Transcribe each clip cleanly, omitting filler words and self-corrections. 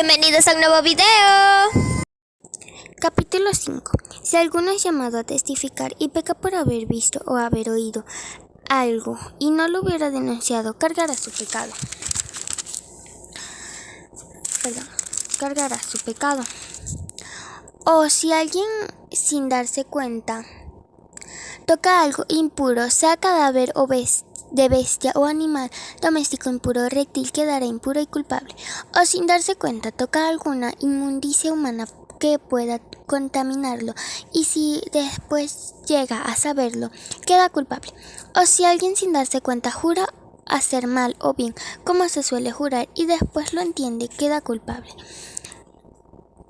Bienvenidos a un nuevo video. Capítulo 5. Si alguno es llamado a testificar y peca por haber visto o haber oído algo y no lo hubiera denunciado, cargará su pecado. O si alguien sin darse cuenta toca algo impuro, sea cadáver o de bestia o animal doméstico impuro o reptil, quedará impuro y culpable. O sin darse cuenta toca alguna inmundicia humana que pueda contaminarlo, y si después llega a saberlo, queda culpable. O si alguien sin darse cuenta jura hacer mal o bien, como se suele jurar, y después lo entiende, queda culpable.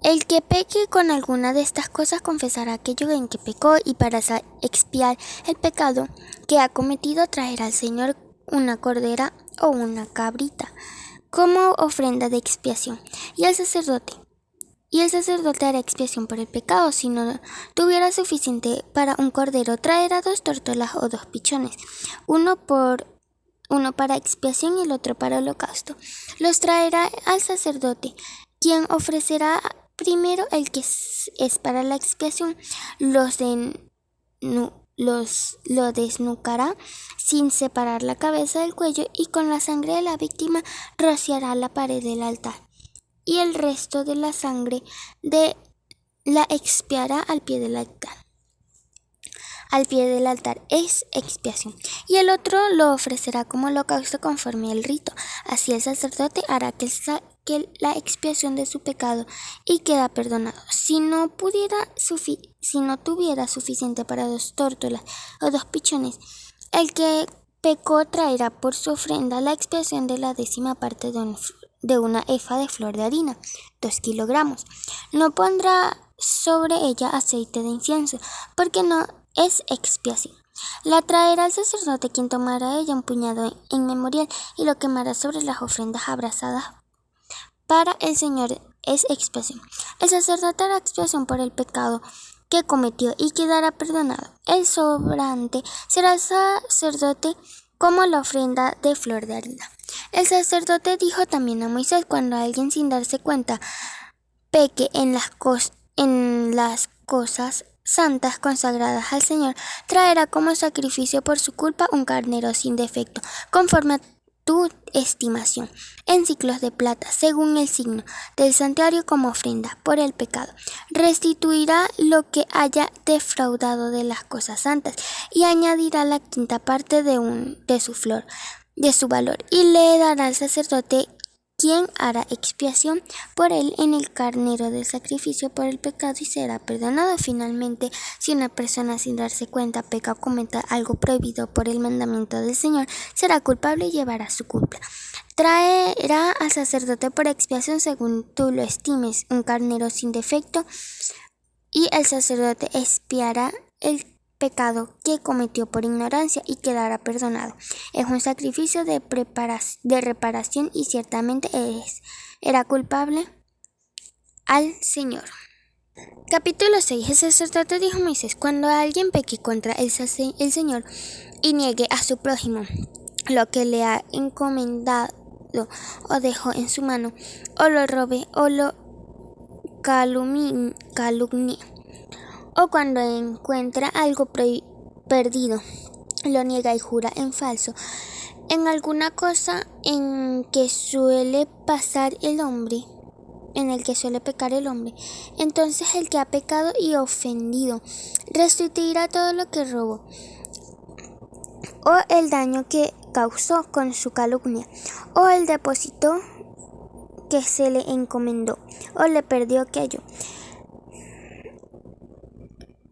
El que peque con alguna de estas cosas confesará aquello en que pecó, y para expiar el pecado que ha cometido traerá al Señor una cordera o una cabrita como ofrenda de expiación, y el sacerdote hará expiación por el pecado. Si no tuviera suficiente para un cordero, traerá 2 tórtolas o 2 pichones, uno para expiación y el otro para holocausto. Los traerá al sacerdote, quien ofrecerá primero el que es para la expiación. Lo desnucará sin separar la cabeza del cuello, y con la sangre de la víctima rociará la pared del altar, y el resto de la sangre la expiará al pie del altar. Al pie del altar es expiación, y el otro lo ofrecerá como holocausto conforme al rito. Así el sacerdote hará que la expiación de su pecado y queda perdonado. Si no tuviera suficiente para 2 tórtolas o 2 pichones, el que pecó traerá por su ofrenda la expiación de la 10ª parte de una efa de flor de harina, 2 kilogramos. No pondrá sobre ella aceite de incienso, porque no es expiación. La traerá al sacerdote, quien tomará ella un puñado en memorial y lo quemará sobre las ofrendas abrazadas. Para el Señor es expiación. El sacerdote hará expiación por el pecado que cometió y quedará perdonado. El sobrante será el sacerdote como la ofrenda de flor de harina. El sacerdote dijo también a Moisés: cuando alguien sin darse cuenta peque en las cosas santas consagradas al Señor, traerá como sacrificio por su culpa un carnero sin defecto, conforme a tu estimación, en ciclos de plata, según el signo del santuario, como ofrenda por el pecado. Restituirá lo que haya defraudado de las cosas santas, y añadirá la 5ª parte de su valor, y le dará al sacerdote, quien hará expiación por él en el carnero del sacrificio por el pecado, y será perdonado. Finalmente, si una persona sin darse cuenta peca o cometa algo prohibido por el mandamiento del Señor, será culpable y llevará su culpa. Traerá al sacerdote por expiación, según tú lo estimes, un carnero sin defecto, y el sacerdote expiará el pecado que cometió por ignorancia y quedará perdonado. Es un sacrificio de reparación, y ciertamente era culpable al Señor. Capítulo 6. El sacerdote dijo a Moisés: cuando alguien peque contra el Señor y niegue a su prójimo lo que le ha encomendado o dejó en su mano, o lo robe o lo calumnie, o cuando encuentra algo perdido, lo niega y jura en falso, en alguna cosa en que suele pecar el hombre, entonces el que ha pecado y ofendido restituirá todo lo que robó, o el daño que causó con su calumnia, o el depósito que se le encomendó, o le perdió aquello,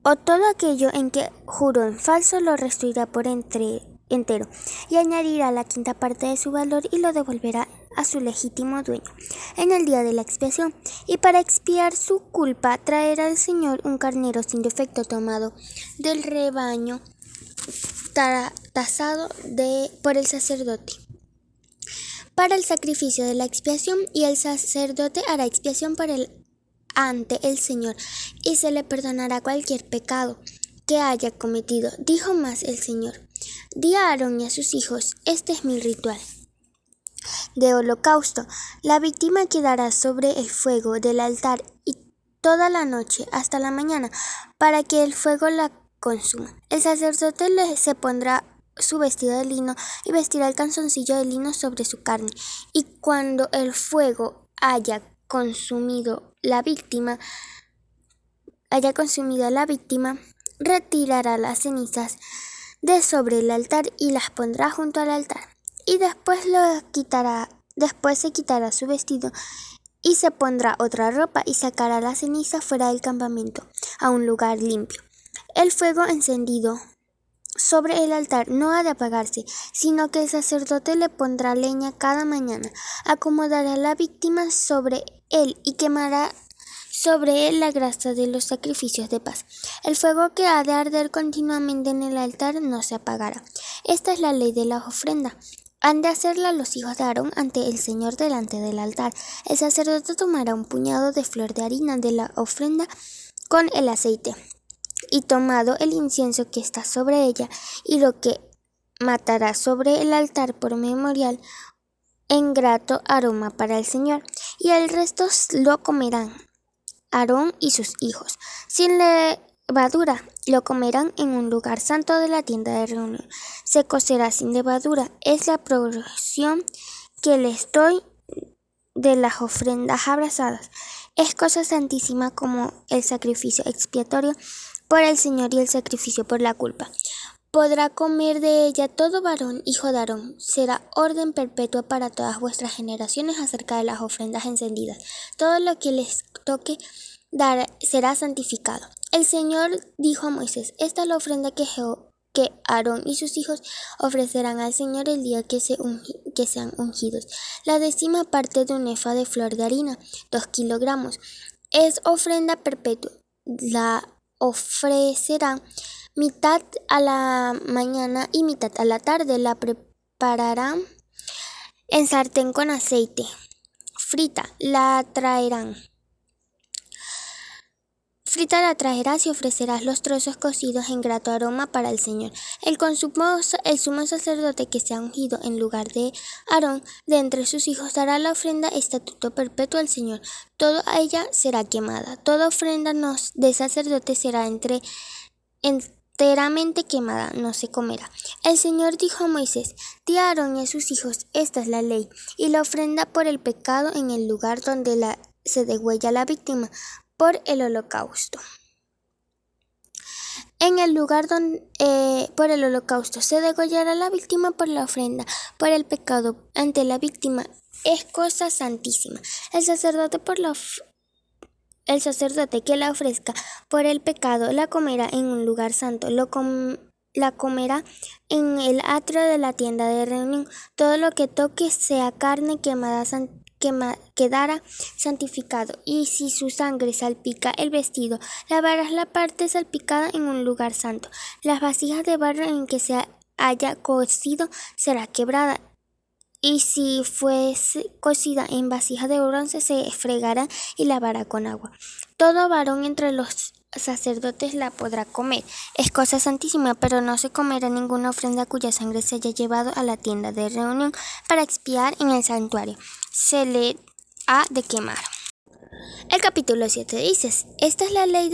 o todo aquello en que juró en falso, lo restituirá por entero, y añadirá la 5ª parte de su valor, y lo devolverá a su legítimo dueño en el día de la expiación. Y para expiar su culpa traerá al Señor un carnero sin defecto, tomado del rebaño, tasado por el sacerdote para el sacrificio de la expiación, y el sacerdote hará expiación ante el Señor, y se le perdonará cualquier pecado que haya cometido. Dijo más el Señor: di a Aarón y a sus hijos: este es mi ritual. de holocausto. La víctima quedará sobre el fuego del altar y toda la noche hasta la mañana, para que el fuego la consuma. El sacerdote se pondrá su vestido de lino y vestirá el calzoncillo de lino sobre su carne. Y cuando el fuego haya consumido a la víctima, retirará las cenizas de sobre el altar y las pondrá junto al altar. Y después se quitará su vestido y se pondrá otra ropa y sacará la ceniza fuera del campamento, a un lugar limpio. El fuego encendido sobre el altar no ha de apagarse, sino que el sacerdote le pondrá leña cada mañana, acomodará a la víctima sobre él y quemará sobre él la grasa de los sacrificios de paz. El fuego que ha de arder continuamente en el altar no se apagará. Esta es la ley de la ofrenda. Han de hacerla los hijos de Aarón ante el Señor delante del altar. El sacerdote tomará un puñado de flor de harina de la ofrenda con el aceite, y tomado el incienso que está sobre ella, y lo que matará sobre el altar por memorial, en grato aroma para el Señor, y el resto lo comerán Aarón y sus hijos. Sin levadura, lo comerán en un lugar santo de la tienda de reunión. Se cocerá sin levadura. Es la porción que les doy de las ofrendas abrazadas. Es cosa santísima como el sacrificio expiatorio por el Señor y el sacrificio por la culpa. Podrá comer de ella todo varón, hijo de Aarón. Será orden perpetua para todas vuestras generaciones acerca de las ofrendas encendidas. Todo lo que les toque dar será santificado. El Señor dijo a Moisés: esta es la ofrenda que Aarón y sus hijos ofrecerán al Señor el día que sean ungidos. La 10ª parte de un efa de flor de harina, 2 kilogramos. Es ofrenda perpetua. La ofrecerá mitad a la mañana y mitad a la tarde. La prepararán en sartén con aceite. Frita la traerás y ofrecerás los trozos cocidos en grato aroma para el Señor. El sumo sacerdote que sea ungido en lugar de Aarón de entre sus hijos dará la ofrenda estatuto perpetuo al Señor. Toda ella será quemada. Toda ofrenda de sacerdote será enteramente quemada, no se comerá. El Señor dijo a Moisés: di a Aarón y a sus hijos: esta es la ley, y la ofrenda por el pecado en el lugar donde se degüella la víctima por el holocausto. En el lugar por el holocausto se degollará la víctima por la ofrenda por el pecado ante la víctima. Es cosa santísima. El sacerdote que la ofrezca por el pecado la comerá en un lugar santo. La comerá en el atrio de la tienda de reunión. Todo lo que toque sea carne quemada quedará santificado. Y si su sangre salpica el vestido, lavarás la parte salpicada en un lugar santo. Las vasijas de barro en que se haya cocido será quebrada. Y si fuese cocida en vasija de bronce, se fregará y lavará con agua. Todo varón entre los sacerdotes la podrá comer. Es cosa santísima, pero no se comerá ninguna ofrenda cuya sangre se haya llevado a la tienda de reunión para expiar en el santuario. Se le ha de quemar. El capítulo 7 dice: esta es la ley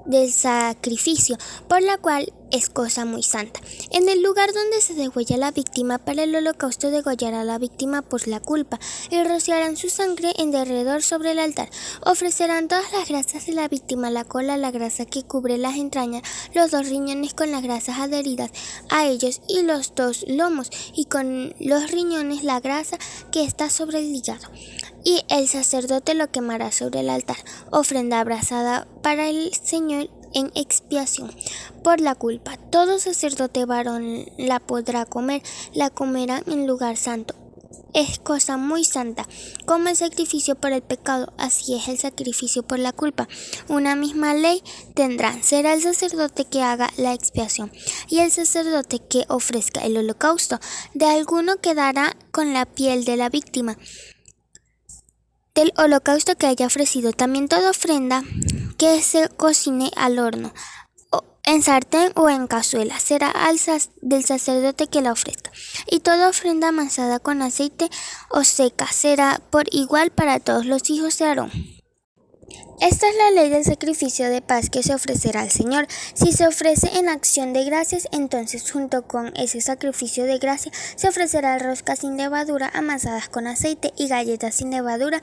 del sacrificio, por la cual es cosa muy santa. En el lugar donde se degüella la víctima para el holocausto, degollará a la víctima por la culpa y rociarán su sangre en derredor sobre el altar. Ofrecerán todas las grasas de la víctima: la cola, la grasa que cubre las entrañas, los 2 riñones con las grasas adheridas a ellos y los 2 lomos, y con los riñones la grasa que está sobre el hígado. Y el sacerdote lo quemará sobre el altar, ofrenda abrasada para el Señor en expiación por la culpa. Todo sacerdote varón la podrá comer, la comerá en lugar santo. Es cosa muy santa. Como el sacrificio por el pecado, así es el sacrificio por la culpa. Una misma ley tendrán. Será el sacerdote que haga la expiación, y el sacerdote que ofrezca el holocausto. De alguno quedará con la piel de la víctima del holocausto que haya ofrecido. También toda ofrenda que se cocine al horno en sartén o en cazuela, será del sacerdote que la ofrezca. Y toda ofrenda amasada con aceite o seca será por igual para todos los hijos de Aarón. Esta es la ley del sacrificio de paz que se ofrecerá al Señor. Si se ofrece en acción de gracias, entonces junto con ese sacrificio de gracia se ofrecerá roscas sin levadura amasadas con aceite y galletas sin levadura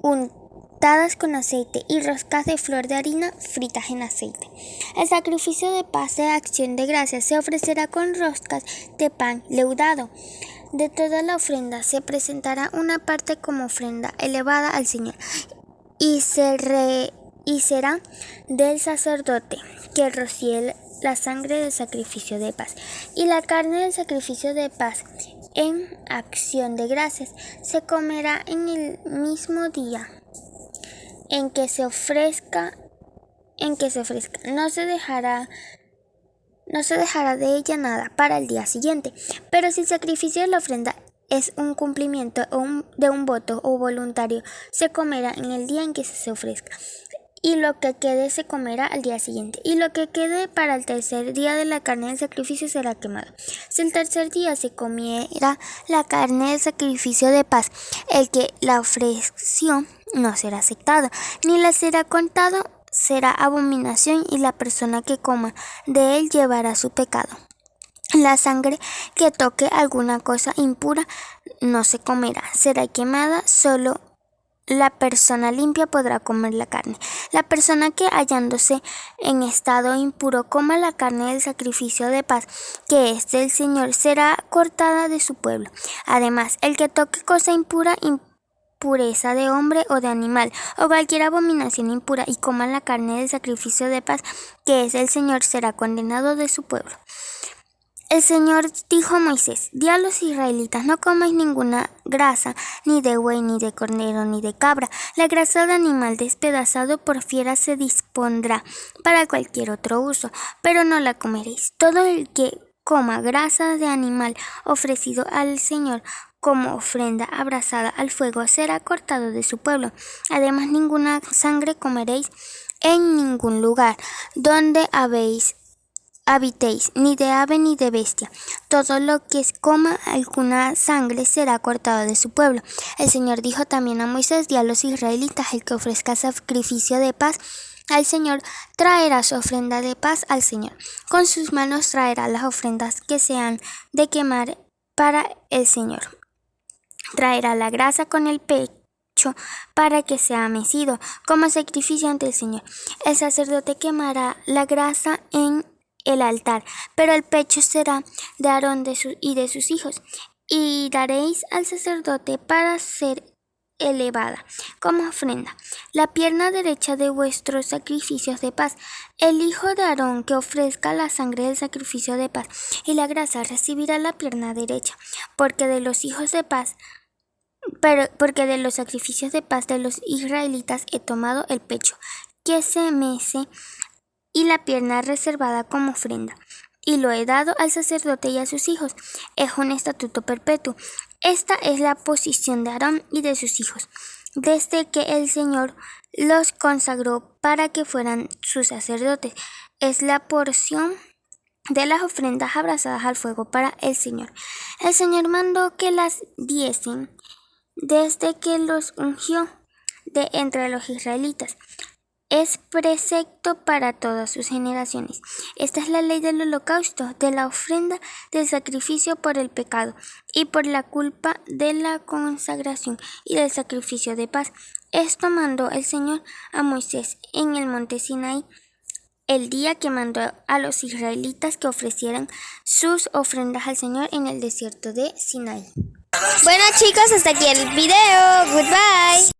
untadas con aceite y roscas de flor de harina fritas en aceite. El sacrificio de paz de acción de gracias se ofrecerá con roscas de pan leudado. De toda la ofrenda se presentará una parte como ofrenda elevada al Señor y será del sacerdote que rocíe la sangre del sacrificio de paz. Y la carne del sacrificio de paz en acción de gracias se comerá en el mismo día en que se ofrezca. No se dejará de ella nada para el día siguiente. Pero si el sacrificio de la ofrenda es un cumplimiento de un voto o voluntario, se comerá en el día en que se ofrezca. Y lo que quede se comerá al día siguiente. Y lo que quede para el tercer día de la carne del sacrificio será quemado. Si el tercer día se comiera la carne del sacrificio de paz, el que la ofreció no será aceptado, ni la será contado, será abominación, y la persona que coma de él llevará su pecado. La sangre que toque alguna cosa impura no se comerá, será quemada, solo la persona limpia podrá comer la carne. La persona que hallándose en estado impuro coma la carne del sacrificio de paz, que es del Señor, será cortada de su pueblo. Además, el que toque cosa impura, impureza de hombre o de animal, o cualquier abominación impura, y coma la carne del sacrificio de paz, que es del Señor, será condenado de su pueblo. El Señor dijo a Moisés: di a los israelitas, no comáis ninguna grasa, ni de buey, ni de cordero, ni de cabra. La grasa de animal despedazado por fiera se dispondrá para cualquier otro uso, pero no la comeréis. Todo el que coma grasa de animal ofrecido al Señor como ofrenda abrasada al fuego será cortado de su pueblo. Además, ninguna sangre comeréis en ningún lugar donde habitéis, ni de ave ni de bestia. Todo lo que coma alguna sangre será cortado de su pueblo. El Señor dijo también a Moisés: di a los israelitas, el que ofrezca sacrificio de paz al Señor traerá su ofrenda de paz al Señor. Con sus manos traerá las ofrendas que se han de quemar para el Señor. Traerá la grasa con el pecho para que sea mecido como sacrificio ante el Señor. El sacerdote quemará la grasa en el altar, pero el pecho será de Aarón y de sus hijos, y daréis al sacerdote para ser elevada como ofrenda la pierna derecha de vuestros sacrificios de paz. El hijo de Aarón que ofrezca la sangre del sacrificio de paz y la grasa recibirá la pierna derecha, porque de los sacrificios de paz de los israelitas he tomado el pecho que se mece y la pierna reservada como ofrenda, y lo he dado al sacerdote y a sus hijos. Es un estatuto perpetuo. Esta es la posición de Aarón y de sus hijos, desde que el Señor los consagró para que fueran sus sacerdotes. Es la porción de las ofrendas abrazadas al fuego para el Señor. El Señor mandó que las diesen desde que los ungió de entre los israelitas. Es precepto para todas sus generaciones. Esta es la ley del holocausto, de la ofrenda, del sacrificio por el pecado y por la culpa, de la consagración y del sacrificio de paz. Esto mandó el Señor a Moisés en el monte Sinaí, el día que mandó a los israelitas que ofrecieran sus ofrendas al Señor en el desierto de Sinaí. Bueno chicos, hasta aquí el video. Goodbye.